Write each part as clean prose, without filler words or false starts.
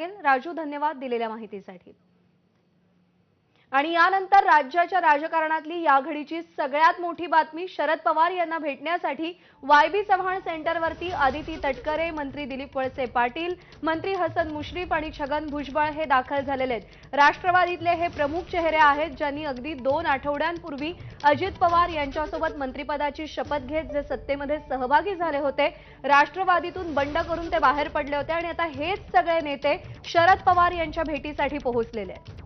राजू, धन्यवाद दिलेल्या माहितीसाठी। आणि यानंतर राज्याच्या राजकारणातली या घडीची सगळ्यात मोठी बातमी, शरद पवार यांना भेटण्यासाठी वायबी चव्हाण सेंटरवरती आदिती तटकरे, मंत्री दिलीप वळसे पाटील, मंत्री हसन मुश्रीफ आणि छगन भुजबळ हे दाखल झालेले आहेत। राष्ट्रवादीतले हे प्रमुख चेहरे आहेत ज्यांनी अगदी 2 आठवड्यांपूर्वी अजित पवार यांच्यासोबत मंत्रिपदाची शपथ घेत जे सत्तेमध्ये सहभागी झाले होते, राष्ट्रवादीतून बंड करून ते बाहेर पडले होते आणि आता हेच सगळे नेते शरद पवार यांच्या भेटीसाठी पोहोचलेले आहेत।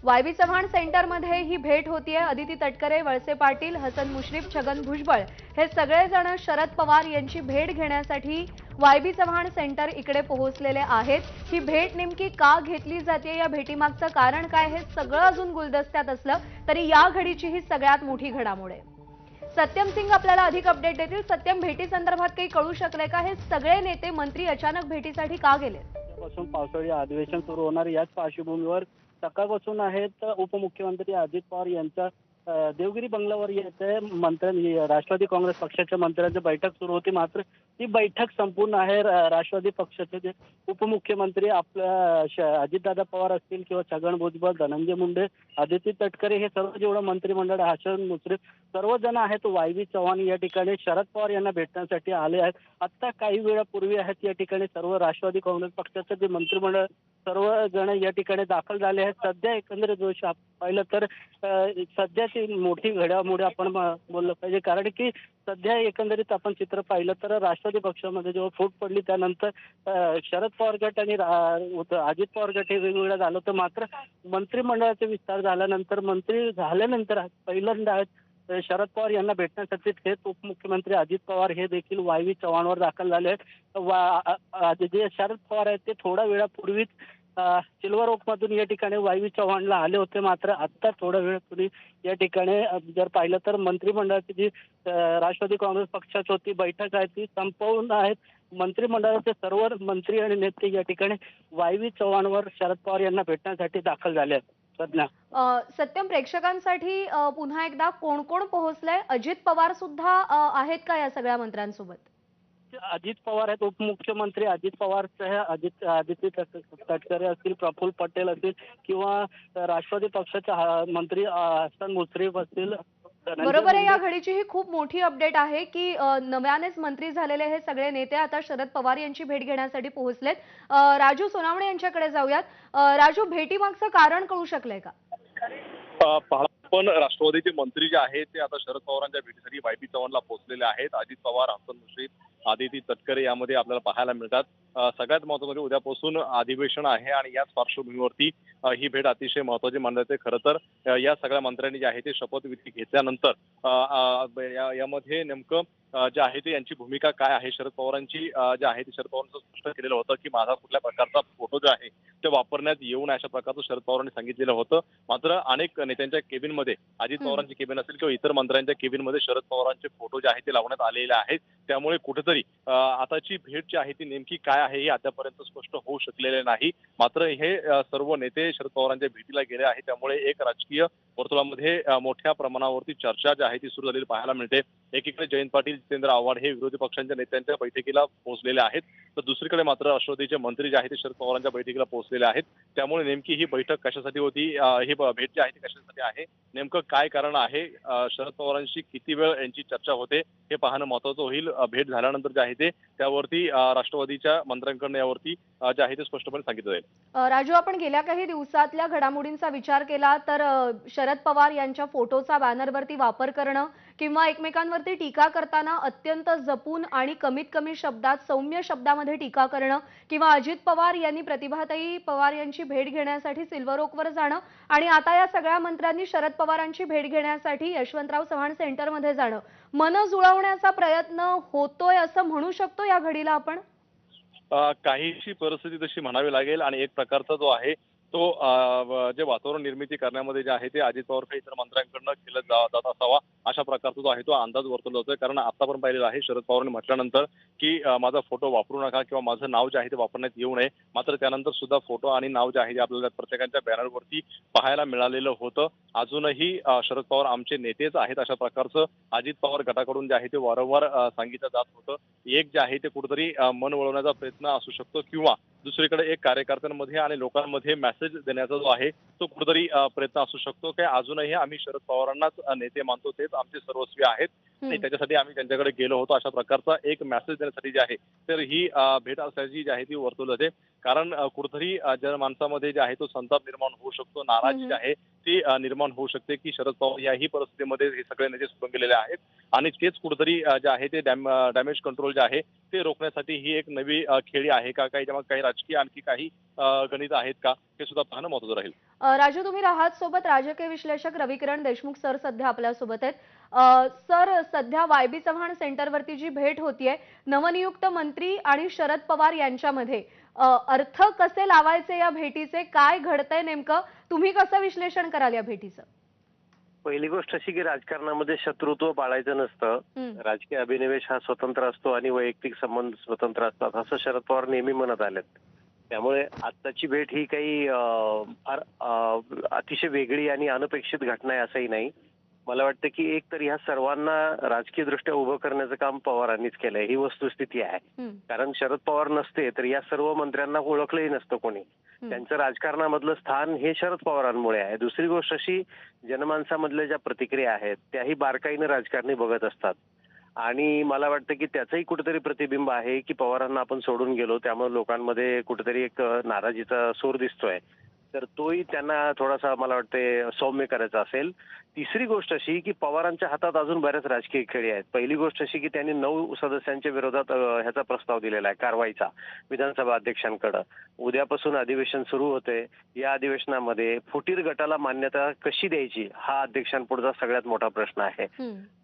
वायबी चव्हाण सेंटरमध्ये ही भेट होतीये। आदिती तटकरे, वळसे पाटील, हसन मुश्रीफ, छगन भुजबळ हे सगळेजण शरद पवार यांची भेट घेण्यासाठी वायबी चव्हाण सेंटर इकडे पोहोचलेले आहेत। ही भेट नेमकी का घेतली जाते, या भेटीमागचं कारण काय, हे सगळं अजून गुलदस्त्यात असलं तरी या घडीची ही सगळ्यात मोठी घडामोड आहे। सत्यम सिंग आपल्याला अधिक अपडेट देतील। सत्यम, भेटी संदर्भात काही कळू शकले का? हे सगळे नेते मंत्री अचानक भेटीसाठी का गेले? पावसाळी अधिवेशन सुरू होणार याच पार्श्वभूमीवर सकाळपासून आहेत उपमुख्यमंत्री अजित पवार यांच्या देवगिरी बंगल्यावर येते मंत्री राष्ट्रवादी काँग्रेस पक्षाच्या मंत्र्यांची बैठक सुरू होती। मात्र ती बैठक संपूर्ण आहे। राष्ट्रवादी पक्षाचे जे उपमुख्यमंत्री आपल्या अजितदादा पवार असतील किंवा छगन भुजबळ, धनंजय मुंडे, आदिती तटकरे हे सर्व जेवढं मंत्रिमंडळ, हसन मुश्रीफ सर्वजण आहेत वायबी चव्हाण या ठिकाणी शरद पवार यांना भेटण्यासाठी आले आहेत। आता काही वेळापूर्वी आहेत या ठिकाणी सर्व राष्ट्रवादी काँग्रेस पक्षाचे जे मंत्रिमंडळ सर्वजण या ठिकाणी दाखल झाले आहेत। सध्या एकंदरीत पाहिलं तर सध्याची मोठी घडामोड आपण बोललं पाहिजे, कारण की सध्या एकंदरीत आपण चित्र पाहिलं तर राष्ट्रवादी पक्षामध्ये जेव्हा फूट पडली त्यानंतर शरद पवार गट आणि अजित पवार गट हे वेगवेगळं झालं होतं। मात्र मंत्रिमंडळाचा विस्तार झाल्यानंतर मंत्री झाल्यानंतर पहिल्यांदा शरद पवार यांना भेटण्यासाठी थेट उपमुख्यमंत्री अजित पवार हे देखील वायवी चव्हाणवर दाखल झाले आहेत। जे शरद पवार आहेत ते थोड्या वेळापूर्वीच सिल्वर ओक मधून या ठिकाणी वायवी चव्हाणला आले होते। मात्र आता थोड्या वेळापूर्वी या ठिकाणी जर पाहिलं तर मंत्रिमंडळाची जी राष्ट्रवादी काँग्रेस पक्षाची होती बैठक आहे ती संपवून आहेत। मंत्रिमंडळाचे सर्व मंत्री आणि नेते या ठिकाणी वायवी चव्हाणवर शरद पवार यांना भेटण्यासाठी दाखल झाले आहेत। सत्यम, प्रेक्षकांसाठी पुन्हा एकदा कोण कोण पोहोचलंय? अजित पवार सुद्धा आहेत का या सगळ्या मंत्र्यांसोबत? अजित पवार आहेत उपमुख्यमंत्री अजित पवार, आदिती तटकरे असतील, प्रफुल्ल पटेल असतील किंवा राष्ट्रवादी पक्षाचे मंत्री हसन मुश्रीफ असतील। बरोबर आहे। या घडीची ही खूप मोठी अपडेट आहे की नव्यानेच मंत्री झालेले हे सगळे नेते आता शरद पवार यांची भेट घेण्यासाठी पोहोचलेत। राजू सोनावणे यांच्याकडे जाऊयात। राजू, भेटीमागचं कारण कळू शकलंय का? पण राष्ट्रवादीचे मंत्री जे आहेत ते आता शरद पवारांच्या भेटीसाठी वायबी चव्हाणला पोहोचलेले आहेत। अजित पवार, हसन मुश्रीफ, आदिती तटकरे यामध्ये आपल्याला पाहायला मिळतात। सगळ्यात महत्त्वाचं म्हणजे उद्यापासून अधिवेशन आहे आणि याच पार्श्वभूमीवरती ही भेट अतिशय महत्त्वाची मानली जाते। खरं तर या सगळ्या मंत्र्यांनी जे आहे ते शपथविधी घेतल्यानंतर यामध्ये नेमकं जे आहे ते यांची भूमिका काय आहे, शरद पवारांची जे आहे ते शरद पवारांचं स्पष्ट केलेलं होतं की माझा कुठल्या प्रकारचा फोटो जो आहे ते वापरण्यात येऊ नये अशा प्रकारचं शरद पवारांनी सांगितलेलं होतं। मात्र अनेक नेत्यांच्या केबिनमध्ये अजित पवारांची केबिन असेल किंवा इतर मंत्र्यांच्या केबिनमध्ये शरद पवारांचे फोटो जे आहेत ते लावण्यात आलेले आहेत। त्यामुळे कुठेतरी आताची भेट जी आहे ती नेमकी काय आहे हे आतापर्यंत स्पष्ट होऊ शकलेले नाही। मात्र हे सर्व नेते शरद पवारांच्या भेटीला गेले आहेत, त्यामुळे एक राजकीय वर्तुळामध्ये मोठ्या प्रमाणावरती चर्चा जी आहे ती सुरू झालेली पाहायला मिळते। एकीकडे जयंत पाटील, जितेंद्र आव्हाड हे विरोधी पक्षांच्या नेत्यांच्या बैठकीला पोहोचलेले आहेत, तर दुसरीकडे मात्र राष्ट्रवादीचे मंत्री जे आहेत ते शरद पवारांच्या बैठकीला पोहोचलेले आहेत। त्यामुळे नेमकी ही बैठक कशासाठी होती, ही भेट जी आहे ती कशासाठी आहे, नेमकं काय कारण आहे, शरद पवारांशी किती वेळ यांची चर्चा होते हे पाहणं महत्त्वाचं होईल। भेट झाल्यानंतर जे आहे ते त्यावरती राष्ट्रवादीच्या मंत्र्यांकडून यावरती जे आहे ते स्पष्टपणे सांगितलं जाईल। राजू, आपण गेल्या काही दिवसातल्या घडामोडींचा विचार केला तर शरद पवार यांच्या फोटोचा बॅनरवरती वापर करणं किंवा एकमेकांवरती टीका करताना अत्यंत जपून आणि कमीत कमी शब्दात सौम्य शब्दामध्ये टीका करणं किंवा अजित पवार यांनी प्रतिभाताई पवार यांची भेट घेण्यासाठी सिल्वर ओकवर जाणं आणि आता या सगळ्या मंत्र्यांनी शरद पवारांची भेट घेण्यासाठी यशवंतराव चव्हाण सेंटरमध्ये जाणं, मन जुळवण्याचा प्रयत्न होतोय असं म्हणू शकतो या घडीला आपण? काहीशी परिस्थिती तशी म्हणावी लागेल आणि एक प्रकारचा जो आहे जे वातावरण निर्मिती करण्यामध्ये जे आहे ते अजित पवार काही इतर मंत्र्यांकडनं केलं जात असावा अशा प्रकारचा जो आहे तो अंदाज वर्तवला जातोय. कारण आता पण पाहिलेला आहे शरद पवारांनी म्हटल्यानंतर की माझा फोटो वापरू नका किंवा माझं नाव जे आहे ते वापरण्यात येऊ नये. मात्र त्यानंतर सुद्धा फोटो आणि नाव जे आहे ते आपल्याला प्रत्येकाच्या बॅनरवरती पाहायला मिळालेलं होतं. अजूनही शरद पवार आमचे नेतेच आहेत अशा प्रकारचं अजित पवार गटाकडून जे आहे ते वारंवार सांगितलं जात होतं. एक जे आहे ते कुठेतरी मन वळवण्याचा प्रयत्न असू शकतो किंवा दुसरीकडे एक कार्यकर्त्यांमध्ये आणि लोकांमध्ये मेसेज देण्याचा जो आहे तो कुठेतरी प्रयत्न असू शकतो की अजूनही आम्ही शरद पवारांनाच नेते मानतो, तेच आमचे सर्वस्वी आहेत आणि त्याच्यासाठी आम्ही त्यांच्याकडे गेलो होतो अशा प्रकारचा एक मेसेज देण्यासाठी जे आहे तर ही भेट असल्याची जी आहे ती वर्तवली जाते. कारण कुठेतरी जनमानसामध्ये जे आहे तो संताप निर्माण होऊ शकतो, नाराजी जी आहे ती निर्माण होऊ शकते की शरद पवार याही परिस्थितीमध्ये हे सगळे नेते सोडून गेलेले आहेत आणि तेच कुठेतरी जे आहे ते डॅमेज कंट्रोल जे आहे ते रोखण्यासाठी ही एक नवी खेळी आहे का, काही राजकीय आणखी काही गणित आहेत का, हे सुद्धा पाहणं महत्त्वाचं राहील. राजू, तुम्ही राहात सोबत राजकीय विश्लेषक रविकिरण देशमुख सर सध्या आपल्या सोबत आहेत. सर, सध्या वाय.बी. चव्हाण सेंटरवरती जी भेट होतीये नवनियुक्त मंत्री आणि शरद पवार यांच्यामध्ये, अर्थ कसे लावायचे या भेटीचे, काय घडतंय नेमकं, तुम्ही कसं विश्लेषण कराल या भेटीचं? पहिली गोष्ट अशी की राजकारणामध्ये शत्रुत्व पाळायचं नसतं. राजकीय अभिनिवेश हा स्वतंत्र असतो आणि वैयक्तिक संबंध स्वतंत्र असतात असं शरद पवार नेहमी म्हणत आलेत. त्यामुळे आत्ताची भेट ही काही फार अतिशय वेगळी आणि अनपेक्षित घटना आहे असंही नाही. मला वाटतं की एक तर ह्या सर्वांना राजकीय दृष्ट्या उभं करण्याचं काम पवारांनीच केलंय, ही वस्तुस्थिती आहे. कारण शरद पवार नसते तर या सर्व मंत्र्यांना ओळखलंही नसतं कोणी. त्यांचं राजकारणामधलं स्थान हे शरद पवारांमुळे आहे. दुसरी गोष्ट अशी, जनमानसामधल्या ज्या प्रतिक्रिया आहेत त्याही बारकाईनं राजकारणी बघत असतात आणि मला वाटतं की त्याचंही कुठेतरी प्रतिबिंब आहे की पवारांना आपण सोडून गेलो त्यामुळे लोकांमध्ये कुठेतरी एक नाराजीचा सूर दिसतोय. तर तोही त्यांना थोडासा मला वाटते सौम्य करायचा असेल. तिसरी गोष्ट अशी की पवारांच्या हातात अजून बऱ्याच राजकीय खेळी आहेत. पहिली गोष्ट अशी की त्यांनी 9 सदस्यांच्या विरोधात ह्याचा प्रस्ताव दिलेला आहे कारवाईचा विधानसभा अध्यक्षांकडे. उद्यापासून अधिवेशन सुरू होते. या अधिवेशनामध्ये फुटीर गटाला मान्यता कशी द्यायची हा अध्यक्षांपुढचा सगळ्यात मोठा प्रश्न आहे.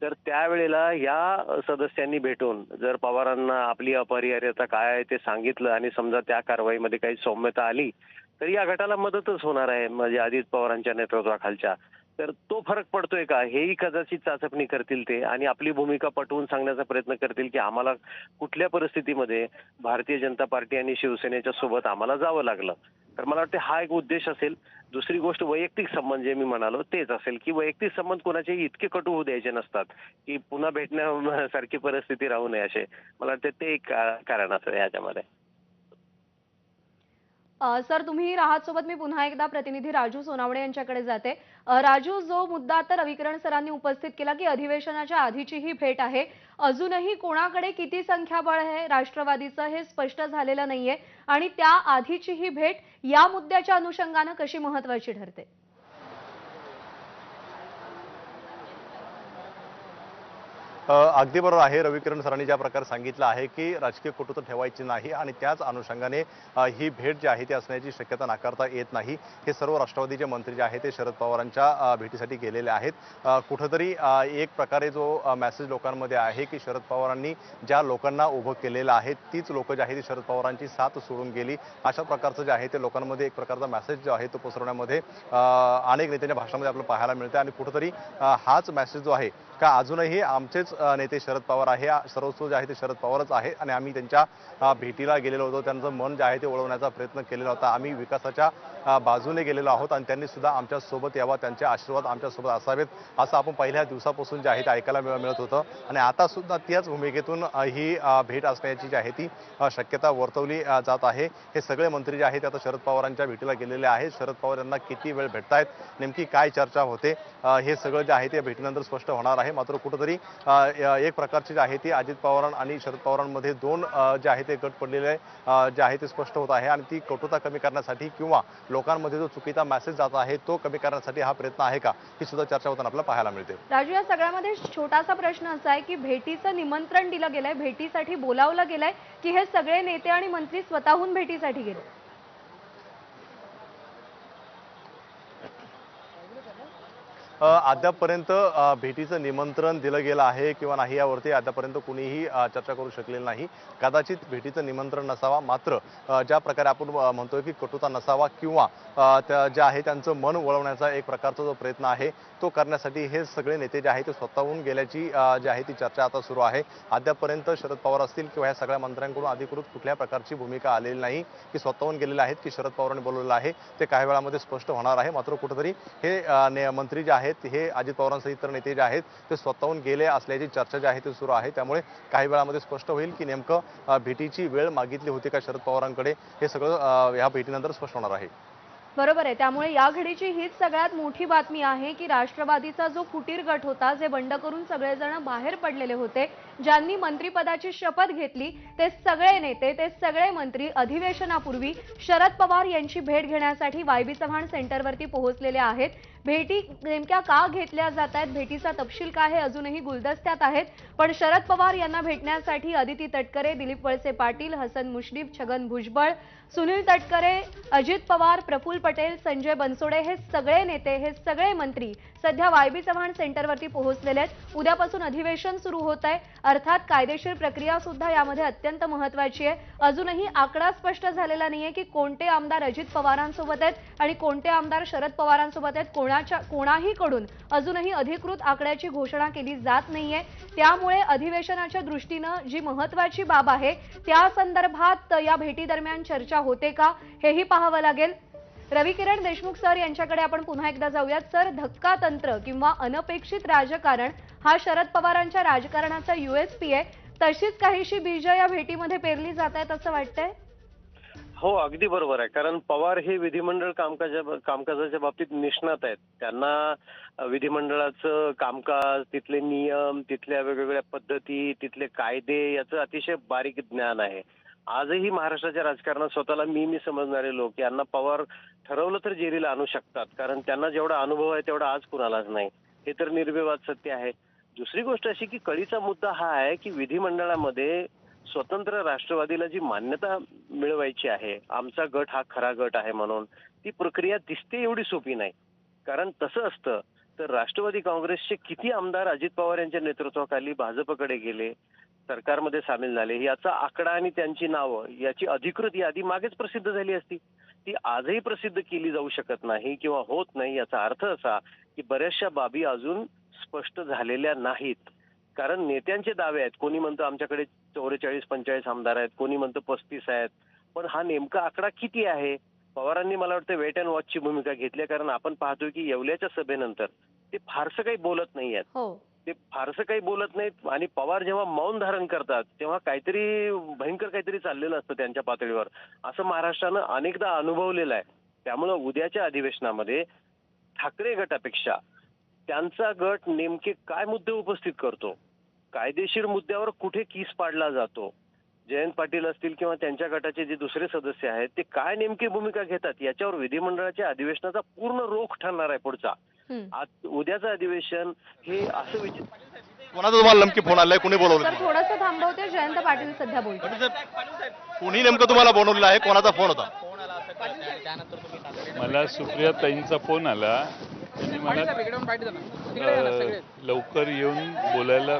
तर त्यावेळेला या सदस्यांनी भेटून जर पवारांना आपली अपरिहार्यता काय आहे ते सांगितलं आणि समजा त्या कारवाईमध्ये काही सौम्यता आली तर या गटाला मदतच होणार आहे, म्हणजे अजित पवारांच्या नेतृत्वाखालच्या. तर तो फरक पडतोय का हेही कदाचित चाचपणी करतील ते आणि आपली भूमिका पटवून सांगण्याचा प्रयत्न करतील की आम्हाला कुठल्या परिस्थितीमध्ये भारतीय जनता पार्टी आणि शिवसेनेच्या सोबत आम्हाला जावं लागलं. तर मला वाटतं हा एक उद्देश असेल. दुसरी गोष्ट वैयक्तिक संबंध जे मी म्हणालो तेच असेल की वैयक्तिक संबंध कोणाचे इतके कटू होऊ द्यायचे नसतात की पुन्हा भेटण्यासारखी परिस्थिती राहू नये असे. मला वाटतं ते एक कारण असेल याच्यामध्ये. सर, तुम्ही राहात सोबत, मी पुन्हा एकदा प्रतिनिधी राजू सोनावणे यांच्याकडे जाते. राजू, जो मुद्दा आता रविकिरण सरांनी उपस्थित केला की अधिवेशनाच्या आधीची ही भेट आहे, अजूनही कोणाकडे किती संख्याबळ आहे राष्ट्रवादीचं हे स्पष्ट झालेलं नाहीये आणि त्या आधीची ही भेट या मुद्द्याच्या अनुषंगाने कशी महत्त्वाची ठरते? अगदी बरोबर आहे. रविकिरण सरांनी ज्या प्रकारे सांगितलं आहे की राजकीय कटुता ठेवायची नाही आणि त्याच अनुषंगाने ही भेट जी आहे ती असण्याची शक्यता नाकारता येत नाही. हे सर्व राष्ट्रवादीचे मंत्री जे आहेत ते शरद पवारांच्या भेटीसाठी गेलेले आहेत. कुठंतरी एक प्रकारे जो मेसेज लोकांमध्ये आहे की शरद पवारांनी ज्या लोकांना उभं केलेलं आहे तीच लोक जे आहेत ती शरद पवारांची साथ सोडून गेली अशा प्रकारचं जे आहे ते लोकांमध्ये एक प्रकारचा मेसेज जो आहे तो पसरवण्यामध्ये अनेक नेत्यांच्या भाषणामध्ये आपल्याला पाहायला मिळते आणि कुठंतरी हाच मेसेज जो आहे का अजूनही आमचेच नेते शरद पवार आहे, सर्वस्व जे आहे ते शरद पवारच आहे आणि आम्ही त्यांच्या भेटीला गेलेलो होतो. त्यांचं मन जे आहे ते वळवण्याचा प्रयत्न केलेला होता. आम्ही विकासाच्या बाजूने गेलेलो आहोत आणि त्यांनी सुद्धा आमच्या सोबत यावा, त्यांचे आशीर्वाद आमच्यासोबत असावेत असं आपण पहिल्या दिवसापासून जे आहे ते ऐकायला मिळत होतं आणि आता सुद्धा त्याच भूमिकेतून ही भेट असण्याची जी आहे ती शक्यता वर्तवली जात आहे. हे सगळे मंत्री जे आहेत ते आता शरद पवारांच्या भेटीला गेलेले आहेत. शरद पवार यांना किती वेळ भेटतायत, नेमकी काय चर्चा होते, हे सगळं जे आहे ते भेटीनंतर स्पष्ट होणार आहे. मात्र कुठंतरी एक प्रकारची जे आहे ती अजित पवार आणि शरद पवारांमध्ये दोन जे आहे ते गट पडलेले जे आहे ते स्पष्ट होत आहे आणि ती कटुता कमी करण्यासाठी किंवा लोकांमध्ये जो चुकीचा मेसेज जात आहे तो कमी करण्यासाठी हा प्रयत्न आहे का, ही सुद्धा चर्चा होताना आपल्याला पाहायला मिळते. राजू, या सगळ्यामध्ये छोटासा प्रश्न असा आहे की भेटीचं निमंत्रण दिलं गेलंय, भेटीसाठी बोलावलं गेलंय की हे सगळे नेते आणि मंत्री स्वतःहून भेटीसाठी गेले? अद्यापपर्यंत भेटीचं निमंत्रण दिलं गेलं आहे किंवा नाही यावरती अद्यापर्यंत कुणीही चर्चा करू शकलेली नाही. कदाचित भेटीचं निमंत्रण नसावा, मात्र ज्या प्रकारे आपण म्हणतोय की कटुता नसावा किंवा त्या जे आहे त्यांचं मन वळवण्याचा एक प्रकारचा जो प्रयत्न आहे तो करण्यासाठी हे सगळे नेते जे आहेत ते स्वतःहून गेल्याची जी आहे ती चर्चा आता सुरू आहे. अद्यापर्यंत शरद पवार असतील किंवा या सगळ्या मंत्र्यांकडून अधिकृत कुठल्या प्रकारची भूमिका आलेली नाही की स्वतःहून गेलेले आहेत की शरद पवारांनी बोलवलेलं आहे ते काही वेळामध्ये स्पष्ट होणार आहे. मात्र कुठेतरी हे मंत्री जे आहेत हे अजित पवारांसह इतर नेते जे आहेत ते स्वतःहून गेले असल्याची चर्चा जी आहे ती सुरू आहे. त्यामुळे काही वेळामध्ये स्पष्ट होईल की नेमकं भेटीची वेळ मागितली होती का शरद पवारांकडे, हे सगळं या भेटीनंतर स्पष्ट होणार आहे. बरोबर आहे. त्यामुळे या घडीची हीच सगळ्यात मोठी बातमी आहे की राष्ट्रवादीचा जो फुटीर गट होता, जे बंड करून सगळेजण बाहेर पडलेले होते, ज्यांनी मंत्रिपदाची शपथ घेतली, ते सगळे नेते, ते सगळे मंत्री अधिवेशनापूर्वी शरद पवार यांची भेट घेण्यासाठी वाय.बी. चव्हाण सेंटरवरती पोहोचलेले आहेत. भेटी नेमक्या का घेतल्या जात आहेत, भेटीचा तपशील काय हे अजूनही गुलदस्त्यात आहेत. पण शरद पवार यांना भेटण्यासाठी अदिती तटकरे, दिलीप वळसे पाटील, हसन मुश्रीफ, छगन भुजबळ, सुनील तटकरे, अजित पवार, प्रफुल्ल पटेल, संजय बनसोडे हे सगळे नेते, हे सगळे मंत्री सध्या वाय.बी. चव्हाण सेंटरवरती पोहोचलेले आहेत. उद्यापासून अधिवेशन सुरू होत आहे. अर्थात कायदेशीर प्रक्रिया सुद्धा यामध्ये अत्यंत महत्त्वाची आहे. अजूनही आकडा स्पष्ट झालेला नाहीये की कोणते आमदार अजित पवारांसोबत आहेत आणि कोणते आमदार शरद पवारांसोबत आहेत. कोणाहीकडून अजूनही अधिकृत आकड्याची घोषणा केली जात नाहीये. त्यामुळे अधिवेशनाच्या दृष्टीनं जी महत्त्वाची बाब आहे त्या संदर्भात या भेटी दरम्यान चर्चा होते का हेही पाहावं लागेल. रविकिरण देशमुख सर यांच्याकडे आपण पुन्हा एकदा जाऊयात. सर, धक्का तंत्र किंवा अनपेक्षित राजकारण हा शरद पवारांच्या राजकारणाचा USP आहे. तशीच काहीशी बीज या भेटीमध्ये पेरली जात आहेत असं वाटतंय? हो, अगदी बरोबर आहे. कारण पवार हे विधिमंडळ कामकाजाच्या बाबतीत निष्णात आहेत. त्यांना विधिमंडळाचं कामकाज, तिथले नियम, तिथल्या वेगवेगळ्या पद्धती, तिथले कायदे याचं अतिशय बारीक ज्ञान आहे. आजही महाराष्ट्राच्या राजकारणात स्वतःला मी समजणारे लोक यांना पवार ठरवलं तर जेरीला आणू शकतात. कारण त्यांना जेवढा अनुभव आहे तेवढा आज कुणालाच नाही. हे तर निर्विवाद सत्य आहे. दुसरी गोष्ट अशी की कळीचा मुद्दा हा आहे की विधिमंडळामध्ये स्वतंत्र राष्ट्रवादीला जी मान्यता मिळवायची आहे, आमचा गट हा खरा गट आहे म्हणून, ती प्रक्रिया दिसते एवढी सोपी नाही. कारण तसं असतं तर राष्ट्रवादी काँग्रेसचे किती आमदार अजित पवार यांच्या नेतृत्वाखाली भाजपकडे गेले, सरकारमध्ये सामील झाले, याचा आकडा आणि त्यांची नावं याची अधिकृत यादी मागेच प्रसिद्ध झाली असती. ती आजही प्रसिद्ध केली जाऊ शकत नाही किंवा होत नाही. याचा अर्थ असा की बऱ्याचशा बाबी अजून स्पष्ट झालेल्या नाहीत. कारण नेत्यांचे दावे आहेत. कोणी म्हणतं आमच्याकडे 44-45 आमदार आहेत, कोणी म्हणतं 35 आहेत. पण हा नेमका आकडा किती आहे? पवारांनी मला वाटतं वेट अँड वॉचची भूमिका घेतली. कारण आपण पाहतोय की येवल्याच्या सभेनंतर ते फारसं काही बोलत नाही आहेत. ते फारसं काही बोलत नाहीत आणि पवार जेव्हा मौन धारण करतात तेव्हा काहीतरी भयंकर काहीतरी चाललेलं असतं त्यांच्या पातळीवर, असं महाराष्ट्रानं अनेकदा अनुभवलेलं आहे. त्यामुळं उद्याच्या अधिवेशनामध्ये ठाकरे गटापेक्षा त्यांचा गट नेमके काय मुद्दे उपस्थित करतो, कायदेशीर मुद्द्यावर कुठे कीस पाडला जातो, जयंत पाटील असतील किंवा त्यांच्या गटाचे जे दुसरे सदस्य आहेत ते काय नेमकी भूमिका घेतात, याच्यावर विधिमंडळाच्या अधिवेशनाचा पूर्ण रोख ठरणार आहे पुढचा. आज उद्याचं अधिवेशन हे असं कोणाचा तुम्हाला नेमकी फोन आलाय, कोणी बोलवलं? सर, थोडंसं थांबवते. जयंत पाटील सध्या बोलतात. कोणी नेमकं तुम्हाला बोलवलेलं आहे? कोणाचा फोन होता? मला सुप्रिया ताईंचा फोन आला. त्यांनी मला लवकर येऊन बोलायला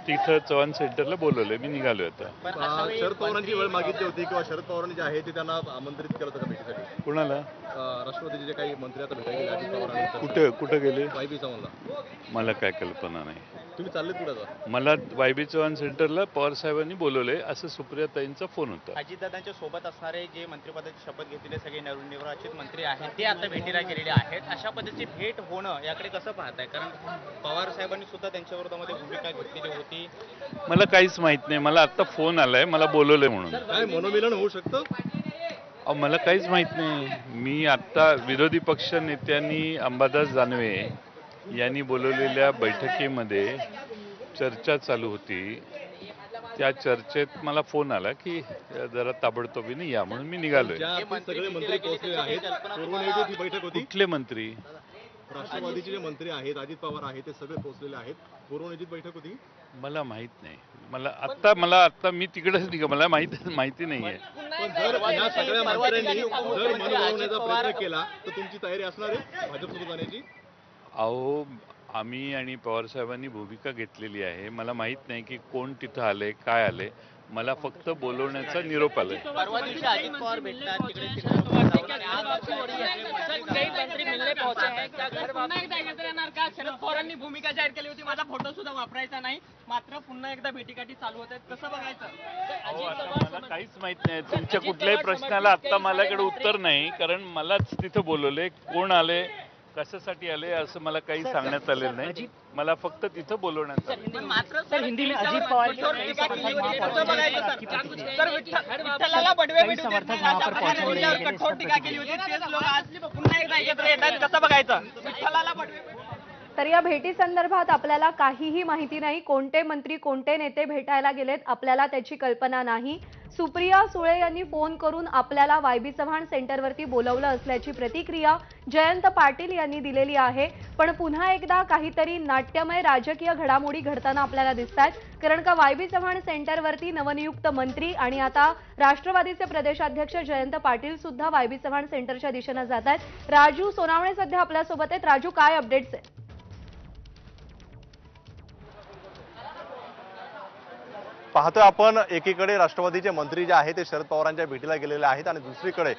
तिथं चव्हाण सेंटरला बोलवलंय. मी निघालोय आता. शरद पवारांची वेळ मागितली होती किंवा शरद पवारांनी जे आहे ते त्यांना आमंत्रित केलं होतं भेटीसाठी? कुणाला? राष्ट्रवादीचे जे काही मंत्री आता भेटायला गेले अजित पवार कुठे गेले? वाय.बी. चव्हाणला. मला काय कल्पना नाही. तुम्ही चालले कुठे आता? मला वाय.बी. चव्हाण सेंटरला पवार साहेबांनी बोलवलंय असं सुप्रिया ताईंचा फोन होता. अजितदादांच्या सोबत असणारे जे मंत्रिपदाची शपथ घेतलेले सगळे नवनिर्वाचित मंत्री आहेत ते आता भेटीला गेलेले आहेत. अशा पद्धतीची भेट होणं याकडे कसं पाहताय? कारण पवार साहेबांनी सुद्धा त्यांच्या विरोधामध्ये भूमिका घेतलेली होती. मला काहीच माहित नाही. मला आता फोन आलाय, मला बोलवलंय म्हणून. काय मनोमिलन होऊ शकतं? मला काहीच माहित नाही. मी आता विरोधी पक्ष नेत्यांनी अंबादास दानवे यांनी बोलवलेल्या बैठकीमध्ये चर्चा चालू होती. त्या चर्चेत मला फोन आला की जरा ताबडतोबीने या, म्हणून मी निघालोय. सगळे मंत्री पोहोचले आहेत. पूर्वनियोजित ही बैठक होती. कुठले मंत्री? राष्ट्रवादीचे जे मंत्री आहेत, अजित पवार आहेत, ते सगळे पोहोचलेले आहेत. पूर्वनियोजित बैठक होती. मला माहित नाही. मला आता मी तिकडेच मला माहिती नाहीये. पण जर या सगळ्या मंत्र्यांनी जर मन वळवण्याचा प्रयत्न केला तर तुमची तयारी असणार आहे भाजपसोबत जाण्याची? अहो, आम्ही आणि पवार साहेबांनी भूमिका घेतलेली आहे. मला माहित नाही की कोण तिथं आले, काय आले. मला फक्त बोलवण्याचा निरोप आलाय. परवा दिवशी अजित पवार भेटतात तिकडे शरद पवार जाऊन आले. आज आपकी वोट है. कई मंत्री मिलने पहुंचे हैं. पुन्हा एकदा एकत्र येणार का? शरद पवारांनी भूमिका जाहीर केली होती, माझा फोटो सुद्धा वापरायचा नाही, मात्र पुन्हा एकदा भेटीगाठी चालू होत आहेत, कसं बघायचं? अहो, आता मला काहीच माहित नाही. तुमच्या कुठल्याही प्रश्नाला आता माझ्याकडे उत्तर नाही, कारण मलाच तिथं बोलवले. कोण आले, कशासाठी आले असं मला काही सांगण्यात आलेलं नाही. मला फक्त तिथं बोलवण्यात आलं. पण मात्र सर हिंदी में अजित पवार की कई समर्थक वहां पर पहुंचे हैं. सर विठ्ठलाला बडवे भेटू देत नाही, अशा प्रकारे कठोर टीका केली होती. तेच लोक आज पुन्हा एकदा एकत्र येतात, कसं बघायचं? विठ्ठलाला बडवे. तर या भेटी संदर्भात आपल्याला काहीही माहिती नाही. कोणते मंत्री कोणते नेते भेटायला गेलेत आपल्याला त्याची कल्पना नाही. सुप्रिया सुळे यांनी फोन करून आपल्याला वायबी चव्हाण सेंटरवरती बोलवलं असल्याची प्रतिक्रिया जयंत पाटील यांनी दिलेली आहे. पण पुन्हा एकदा काहीतरी नाट्यमय राजकीय घडामोडी घडताना आपल्याला दिसतात. कारण का वायबी चव्हाण सेंटरवरती नवनियुक्त मंत्री आणि आता राष्ट्रवादीचे प्रदेशाध्यक्ष जयंत पाटील सुद्धा वायबी चव्हाण सेंटरच्या दिशेने जात आहेत. राजू सोनावणे सध्या आपल्यासोबत आहेत. राजू, काय अपडेट्स आहेत? पाहतोय आपण एकीकडे राष्ट्रवादीचे मंत्री जे आहेत ते शरद पवारांच्या भेटीला गेलेले आहेत आणि दुसरीकडे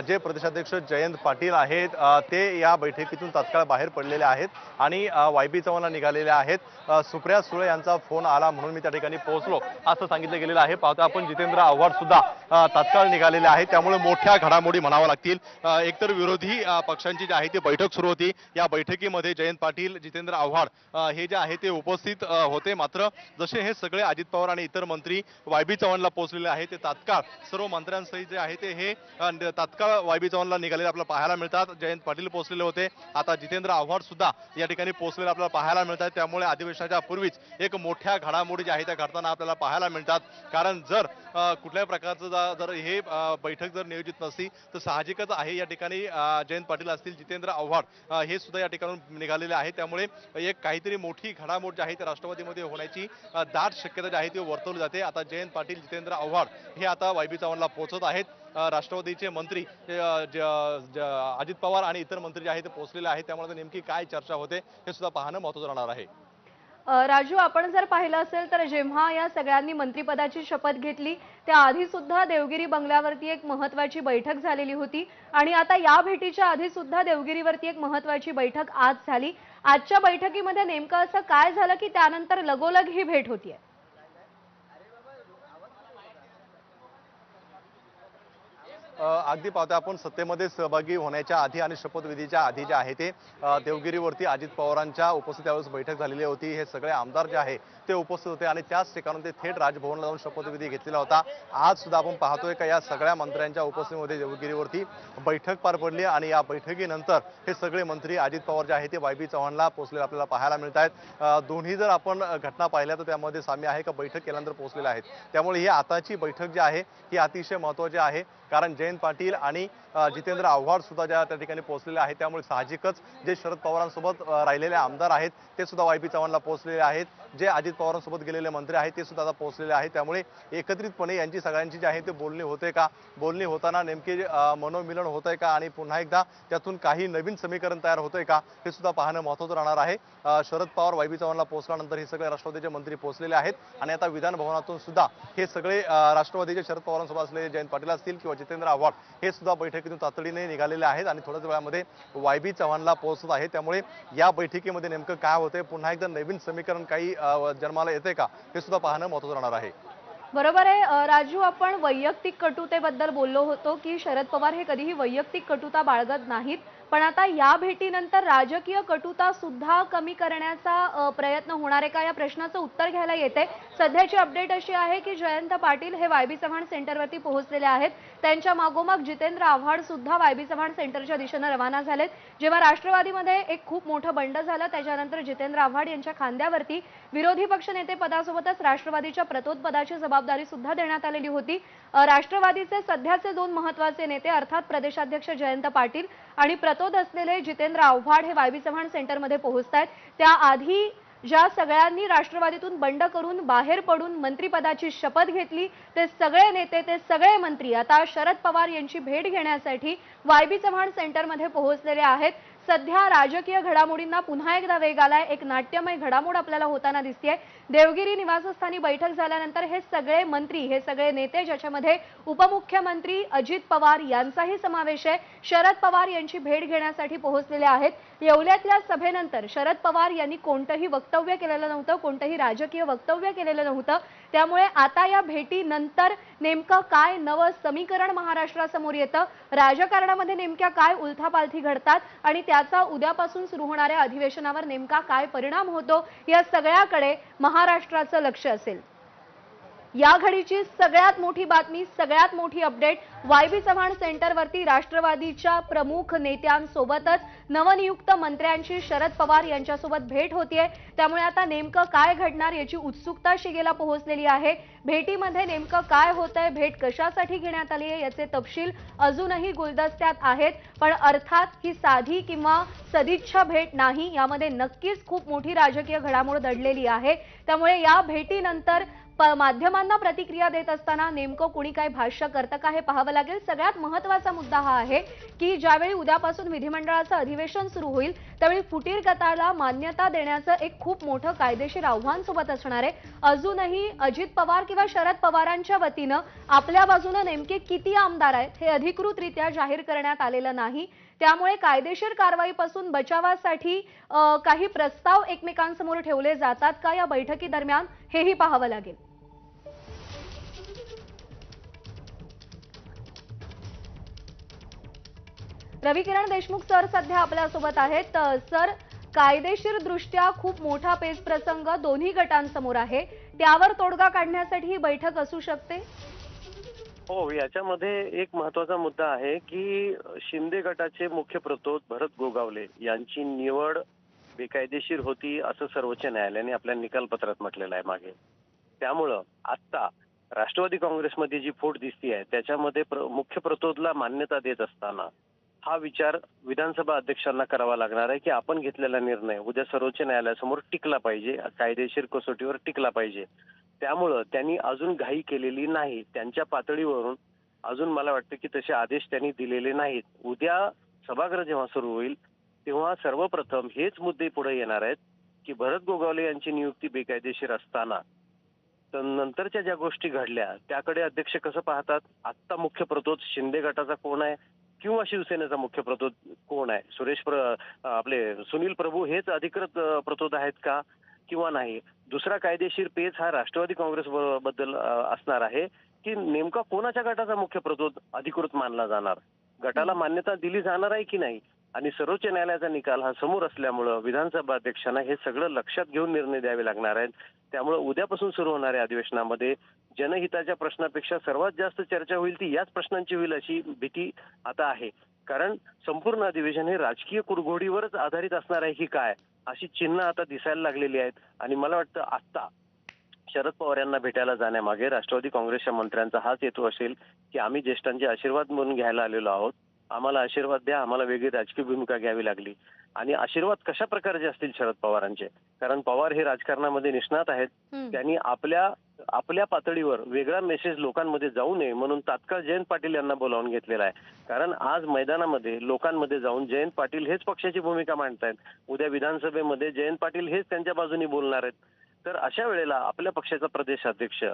जे प्रदेशाध्यक्ष जयंत पाटील आहेत ते या बैठकीतून तात्काळ बाहेर पडलेले आहेत आणि वायबी चव्हाणला निघालेले आहेत. सुप्रिया सुळे यांचा फोन आला म्हणून मी त्या ठिकाणी पोहोचलो असं सांगितलं गेलेलं आहे. पाहतोय आपण जितेंद्र आव्हाड सुद्धा तात्काळ निघालेले आहेत. त्यामुळे मोठ्या घडामोडी म्हणाव्या लागतील. एकतर विरोधी पक्षांची जी आहे ती बैठक सुरू होती. या बैठकीमध्ये जयंत पाटील, जितेंद्र आव्हाड हे जे आहे ते उपस्थित होते. मात्र जसे हे सगळे अजित पवार आणि इतर मंत्री वायबी चव्हाणला पोहोचलेले आहेत ते तात्काळ सर्व मंत्र्यांसहित जे आहे ते हे तात्काळ वायबी चव्हाणला निघालेले आपल्याला पाहायला मिळतात. जयंत पाटील पोहोचलेले होते. आता जितेंद्र आव्हाड सुद्धा या ठिकाणी पोहोचलेले आपल्याला पाहायला मिळतात. त्यामुळे अधिवेशनाच्या पूर्वीच एक मोठ्या घडामोडी ज्या आहेत त्या घडताना आपल्याला पाहायला मिळतात. कारण जर कुठल्याही प्रकारचं जर हे बैठक जर नियोजित नसती तर साहजिकच आहे या ठिकाणी जयंत पाटील असतील, जितेंद्र आव्हाड हे सुद्धा या ठिकाणून निघालेले आहेत. त्यामुळे एक काहीतरी मोठी घडामोड जी आहे ती राष्ट्रवादीमध्ये होण्याची दाट शक्यता जी आहे ती वर्तवली जाते. आता जयंत पाटील, जितेंद्र आव्हाड हे आता वायबी चव्हाणला पोहोचत आहेत. राष्ट्रवादीचे मंत्री अजित पवार आणि इतर मंत्री जे आहेत ते पोहोचलेले आहेत. त्यामुळे नेमकी काय चर्चा होते हे सुद्धा पाहणं महत्त्वाचं राहणार आहे. राजू, आपण जर पाहिलं असेल तर जेव्हा या सगळ्यांनी मंत्रिपदाची शपथ घेतली त्याआधी सुद्धा देवगिरी बंगल्यावरती एक महत्त्वाची बैठक झालेली होती आणि आता या भेटीच्या आधी सुद्धा देवगिरीवरती एक महत्त्वाची बैठक आज झाली. आजच्या बैठकीमध्ये नेमकं असं काय झालं की त्यानंतर लगोलग ही भेट होतीये? अगदी पाहतोय आपण सत्तेमध्ये सहभागी होण्याच्या आधी आणि शपथविधीच्या आधी जे आहे ते देवगिरीवरती अजित पवारांच्या उपस्थितीवर बैठक झालेली होती. हे सगळे आमदार जे आहे ते उपस्थित होते आणि त्याच ठिकाणून ते थेट राजभवनला जाऊन शपथविधी घेतलेला होता. आज सुद्धा आपण पाहतोय का या सगळ्या मंत्र्यांच्या उपस्थितीमध्ये देवगिरीवरती बैठक पार पडली आणि या बैठकीनंतर हे सगळे मंत्री अजित पवार जे आहे ते वायबी चव्हाणला पोहोचलेले आपल्याला पाहायला मिळत आहेत. दोन्ही जर आपण घटना पाहिल्या तर त्यामध्ये साम्य आहे का बैठक केल्यानंतर पोहोचलेले आहेत. त्यामुळे ही आताची बैठक जी आहे ही अतिशय महत्त्वाची आहे. कारण जयंत पाटील आणि जितेंद्र आव्हाड सुद्धा ज्या त्या ठिकाणी पोहोचलेले आहेत. त्यामुळे साहजिकच जे शरद पवारांसोबत राहिलेले आमदार आहेत ते सुद्धा वायबी चव्हाणला पोहोचलेले आहेत. जे अजित पवारांसोबत गेलेले मंत्री आहेत ते सुद्धा आता पोहोचलेले आहेत. त्यामुळे एकत्रितपणे यांची सगळ्यांची जी आहे ते बोलणी होते का, बोलणी होताना नेमके मनोमिलन होत आहे का आणि पुन्हा एकदा त्यातून काही नवीन समीकरण तयार होतंय का हे सुद्धा पाहणं महत्त्वाचं राहणार आहे. शरद पवार वायबी चव्हाणला पोहोचल्यानंतर हे सगळे राष्ट्रवादीचे मंत्री पोहोचलेले आहेत आणि आता विधान भवनातून सुद्धा हे सगळे राष्ट्रवादीचे शरद पवारांसोबत असलेले जयंत पाटील असतील किंवा जितेंद्र आव्हाड हे सुद्धा बैठकीतून तातडीने निघालेले आहेत आणि थोड्याच वेळामध्ये वायबी चव्हाणला पोहोचत आहे. त्यामुळे या बैठकीमध्ये नेमकं काय होतंय, पुन्हा एकदा नवीन समीकरण काही जन्माला येते का हे सुद्धा पाहणं महत्त्वाचं राहणार आहे. बरोबर आहे राजू, आपण वैयक्तिक कटुतेबद्दल बोललो होतो की शरद पवार हे कधीही वैयक्तिक कटुता बाळगत नाहीत. पण आता या भेटीनंतर राजकीय कटुता सुद्धा कमी करण्याचा प्रयत्न होणार आहे का या प्रश्नाचं उत्तर घ्यायला येते. सध्याची अपडेट अशी आहे की जयंत पाटील हे वायबी चव्हाण सेंटरवरती पोहोचलेले आहेत. त्यांच्या मागोमाग जितेंद्र आव्हाड सुद्धा वायबी चव्हाण सेंटरच्या दिशेने रवाना झालेत. जेव्हा राष्ट्रवादीमध्ये एक खूप मोठं बंड झालं त्याच्यानंतर जितेंद्र आव्हाड यांच्या खांद्यावरती विरोधी पक्षनेते पदासोबतच राष्ट्रवादीच्या प्रतोद पदाची जबाबदारी सुद्धा देण्यात आलेली होती. राष्ट्रवादीचे सध्याचे दोन महत्त्वाचे नेते अर्थात प्रदेशाध्यक्ष जयंत पाटील आणि प्रतोद असलेले जितेंद्र आव्हाड हे वायबी चव्हाण सेंटरमध्ये पोहोचतायत. त्याआधी ज्या सगळ्यांनी राष्ट्रवादीतून बंड करून बाहेर पडून मंत्रिपदाची शपथ घेतली ते सगळे नेते, ते सगळे मंत्री आता शरद पवार यांची भेट घेण्यासाठी वायबी चव्हाण सेंटरमध्ये पोहोचलेले आहेत. सध्या राजकीय घडामोडींना पुन्हा एकदा वेग आलाय. एक नाट्यमय घडामोड आपल्याला होताना दिसतेय. देवगिरी निवासस्थानी बैठक झाल्यानंतर हे सगळे मंत्री, हे सगळे नेते, ज्याच्यामध्ये उपमुख्यमंत्री अजित पवार यांचाही समावेश आहे, शरद पवार यांची भेट घेण्यासाठी पोहोचलेले आहेत. येवल्यातल्या सभेनंतर शरद पवार यांनी कोणतंही वक्तव्य केलेलं नव्हतं, कोणतंही राजकीय वक्तव्य केलेलं नव्हतं. त्यामुळे आता या भेटीनंतर नेमकं काय नवं समीकरण महाराष्ट्रासमोर येतं, राजकारणामध्ये नेमक्या काय उलथापालथी घडतात आणि त्याचा उद्यापासून सुरू होणाऱ्या अधिवेशनावर नेमका काय परिणाम होतो, या सगळ्याकडे महाराष्ट्राचं लक्ष असेल. या घडीची सगळ्यात मोठी बातमी, सगळ्यात मोठी अपडेट, वायबी चव्हाण सेंटरवरती राष्ट्रवादीच्या प्रमुख नेत्यांसोबतच नवनियुक्त मंत्र्यांची शरद पवार यांच्यासोबत भेट होतीये. त्यामुळे आता नेमकं काय घडणार याची उत्सुकता शिगेला पोहोचलेली आहे. भेटीमध्ये नेमकं काय होतंय, भेट कशासाठी घेण्यात आली आहे याचे तपशील अजूनही गुलदस्त्यात आहेत. पण अर्थात ही साधी किंवा सदिच्छा भेट नाही, यामध्ये नक्कीच खूप मोठी राजकीय घडामोड दडलेली आहे. त्यामुळे या भेटीनंतर माध्यमांना प्रतिक्रिया देत असताना नेमकं कोणी काय भाष्य करतं का हे पाहावं लागेल. सगळ्यात महत्त्वाचा मुद्दा हा आहे की ज्यावेळी उद्यापासून विधिमंडळाचं अधिवेशन सुरू होईल त्यावेळी फुटीर गटाला मान्यता देण्याचं एक खूप मोठं कायदेशीर आव्हान सोबत असणार आहे. अजूनही अजित पवार किंवा शरद पवारांच्या वतीनं आपल्या बाजूने नेमके किती आमदार आहेत हे अधिकृतरित्या जाहीर करण्यात आलेलं नाही. त्यामुळे कायदेशीर कारवाईपासून बचावासाठी काही प्रस्ताव एकमेकांसमोर ठेवले जातात का या बैठकीदरम्यान हेही पाहावं लागेल. रविकिरण देशमुख सर सध्या आपल्यासोबत आहेत. सर, कायदेशीर दृष्ट्या खूप मोठा पेच प्रसंग दोन्ही गटांसमोर आहे, त्यावर तोडगा काढण्यासाठी ही बैठक असू शकते. हो, याच्यामध्ये एक महत्वाचा मुद्दा आहे की शिंदे गटाचे मुख्य प्रतोद भरत गोगावले यांची निवड बेकायदेशीर होती असं सर्वोच्च न्यायालयाने आपल्या निकालपत्रात म्हटलेलं आहे मागे. त्यामुळं आता राष्ट्रवादी काँग्रेसमध्ये जी फूट दिसतीये त्याच्यामध्ये मुख्य प्रतोदला मान्यता देत असताना हा विचार विधानसभा अध्यक्षांना करावा लागणार आहे की आपण घेतलेला निर्णय उद्या सर्वोच्च न्यायालयासमोर टिकला पाहिजे, कायदेशीर कसोटीवर टिकला पाहिजे. त्यामुळं त्यांनी अजून घाई केलेली नाही. त्यांच्या पातळीवरून अजून मला वाटतं की तसे आदेश त्यांनी दिलेले नाहीत. उद्या सभागृह जेव्हा सुरू होईल तेव्हा सर्वप्रथम हेच मुद्दे पुढे येणार आहेत की भरत गोगावले यांची नियुक्ती बेकायदेशीर असताना नंतरच्या ज्या गोष्टी घडल्या त्याकडे अध्यक्ष कसं पाहतात. आत्ता मुख्य प्रतोद शिंदे गटाचा कोण आहे किंवा शिवसेनेचा मुख्य प्रतोद कोण आहे, आपले सुनील प्रभू हेच अधिकृत प्रतोद आहेत का किंवा नाही. दुसरा कायदेशीर पेच हा राष्ट्रवादी काँग्रेस बद्दल असणार आहे की नेमका कोणाच्या गटाचा मुख्य प्रतोद अधिकृत मानला जाणार, गटाला मान्यता दिली जाणार आहे की नाही. आणि सर्वोच्च न्यायालयाचा निकाल हा समोर असल्यामुळं विधानसभा अध्यक्षांना हे सगळं लक्षात घेऊन निर्णय द्यावे लागणार आहेत. त्यामुळे उद्यापासून सुरू होणाऱ्या अधिवेशनामध्ये जनहिताच्या प्रश्नापेक्षा सर्वात जास्त चर्चा होईल ती याच प्रश्नांची होईल अशी भीती आता आहे. कारण संपूर्ण अधिवेशन हे राजकीय कुरघोडीवरच आधारित असणार आहे की काय अशी चिन्ह आता दिसायला लागलेली आहेत. आणि मला वाटतं आता शरद पवार यांना भेटायला जाण्यामागे राष्ट्रवादी काँग्रेसच्या मंत्र्यांचा हाच हेतू असेल की आम्ही ज्येष्ठांचे आशीर्वाद म्हणून घ्यायला आलेलो आहोत, आम्हाला आशीर्वाद द्या, आम्हाला वेगळी राजकीय भूमिका घ्यावी लागली. आणि आशीर्वाद कशा प्रकारचे असतील शरद पवारांचे, कारण पवार हे राजकारणामध्ये निष्णात आहेत. त्यांनी आपल्या पातळीवर वेगळा मेसेज लोकांमध्ये जाऊ नये म्हणून तात्काळ जयंत पाटील यांना बोलावून घेतलेला आहे. कारण आज मैदानामध्ये लोकांमध्ये जाऊन जयंत पाटील हेच पक्षाची भूमिका मांडतायत, उद्या विधानसभेमध्ये जयंत पाटील हेच त्यांच्या बाजूने बोलणार आहेत. तर अशा वेळेला आपल्या पक्षाचा प्रदेशाध्यक्ष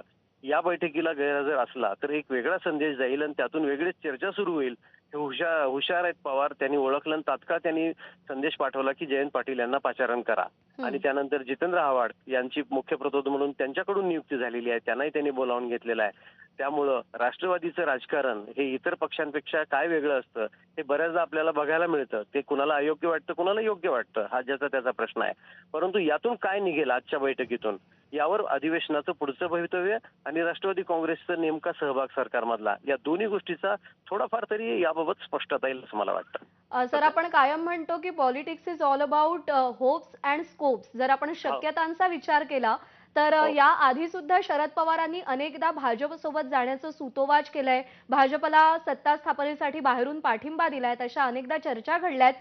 या बैठकीला गैरहजर असला तर एक वेगळा संदेश जाईल आणि त्यातून वेगळीच चर्चा सुरू होईल. हे हुशार आहेत पवार, त्यांनी ओळखलं आणि तात्काळ त्यांनी संदेश पाठवला की जयंत पाटील यांना पाचारण करा. आणि त्यानंतर जितेंद्र आव्हाड यांची मुख्य प्रतोद म्हणून त्यांच्याकडून नियुक्ती झालेली आहे, त्यांनाही त्यांनी बोलावून घेतलेलं आहे. त्यामुळं राष्ट्रवादीचं राजकारण हे इतर पक्षांपेक्षा काय वेगळं असतं हे बऱ्याचदा आपल्याला बघायला मिळतं. ते कुणाला अयोग्य वाटतं, कुणाला योग्य वाटतं, हा ज्याचा त्याचा प्रश्न आहे. परंतु यातून काय निघेल आजच्या बैठकीतून यावर अधिवेशनाचं पुढचं भवितव्य आणि राष्ट्रवादी काँग्रेसचा नेमका सहभाग सरकारमधला या दोन्ही गोष्टीचा थोडाफार तरी याबाबत स्पष्टता येईल असं मला वाटतं. सर, आपण कायम म्हणतो की politics is all about hopes and scopes. जर आपण शक्यतांचा विचार केला तर या आधी सुद्धा शरद पवारांनी अनेकदा भाजप सोबत जाण्याचं सूतोवाच केलंय, भाजपला सत्ता स्थापनेसाठी बाहेरून पाठिंबा दिलाय, अशा अनेकदा चर्चा घडल्यात.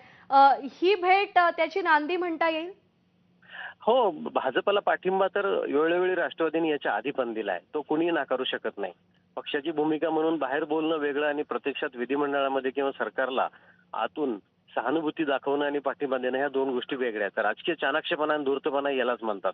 ही भेट त्याची नांदी म्हणता येईल. हो, भाजपला पाठिंबा तर वेळोवेळी राष्ट्रवादीने याच्या आधी पण दिलाय, तो कुणीही नाकारू शकत नाही. पक्षाची भूमिका म्हणून बाहेर बोलणं वेगळं आणि प्रत्यक्षात विधिमंडळामध्ये किंवा सरकारला आतून सहानुभूती दाखवणं आणि पाठिंबा देणं ह्या दोन गोष्टी वेगळ्या आहेत. राजकीय चाणाक्षपणा आणि धूर्तपणा यालाच म्हणतात.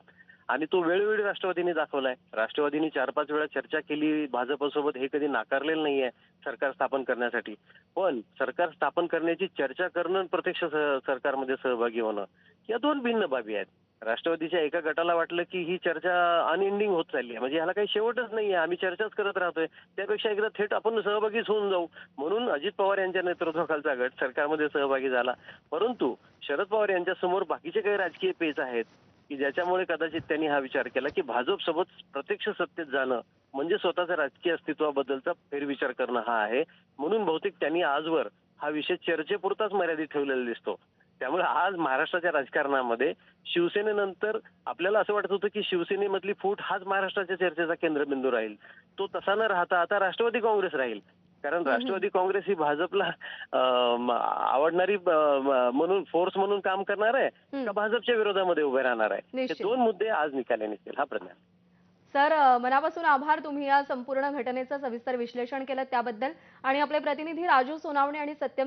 आणि तो वेळोवेळी राष्ट्रवादीने दाखवलाय. राष्ट्रवादीने 4-5 वेळा चर्चा केली भाजपसोबत, हे कधी नाकारलेलं नाहीये सरकार स्थापन करण्यासाठी. पण सरकार स्थापन करण्याची चर्चा करणं आणि प्रत्यक्ष सरकारमध्ये सहभागी होणं या दोन भिन्न बाबी आहेत. राष्ट्रवादीच्या एका गटाला वाटलं की ही चर्चा अनएंडिंग होत चालली आहे, म्हणजे ह्याला काही शेवटच नाहीये, आम्ही चर्चाच करत राहतोय, त्यापेक्षा एकदा थेट आपण सहभागीच होऊन जाऊ. म्हणून अजित पवार यांच्या नेतृत्वाखालचा गट सरकारमध्ये सहभागी झाला. परंतु शरद पवार यांच्या समोर बाकीचे काही राजकीय पेच आहेत की ज्याच्यामुळे कदाचित त्यांनी हा विचार केला की भाजपसोबत प्रत्यक्ष सत्तेत जाणं म्हणजे स्वतःच्या राजकीय अस्तित्वाबद्दलचा फेरविचार करणं हा आहे. म्हणून बहुतेक त्यांनी आजवर हा विषय चर्चेपुरताच मर्यादित ठेवलेला दिसतो. त्यामुळे आज महाराष्ट्राच्या राजकारणामध्ये शिवसेनेनंतर आपल्याला असं वाटत होतं की शिवसेनेमधली फूट हाच महाराष्ट्राच्या चर्चेचा केंद्रबिंदू राहील. तो तसा न राहता आता राष्ट्रवादी काँग्रेस राहील. कारण राष्ट्रवादी काँग्रेस ही भाजपला आवडणारी म्हणून फोर्स म्हणून काम करणार आहे का भाजपच्या विरोधामध्ये उभे राहणार आहे, हे निश्चित. दोन मुद्दे आज निकाली निघतील. हा प्रश्न आहे. सर, मनापासून आभार, तुम्ही या संपूर्ण घटनेचं सविस्तर विश्लेषण केलं त्याबद्दल. आणि आपले प्रतिनिधी राजू सोनावणे आणि सत्यम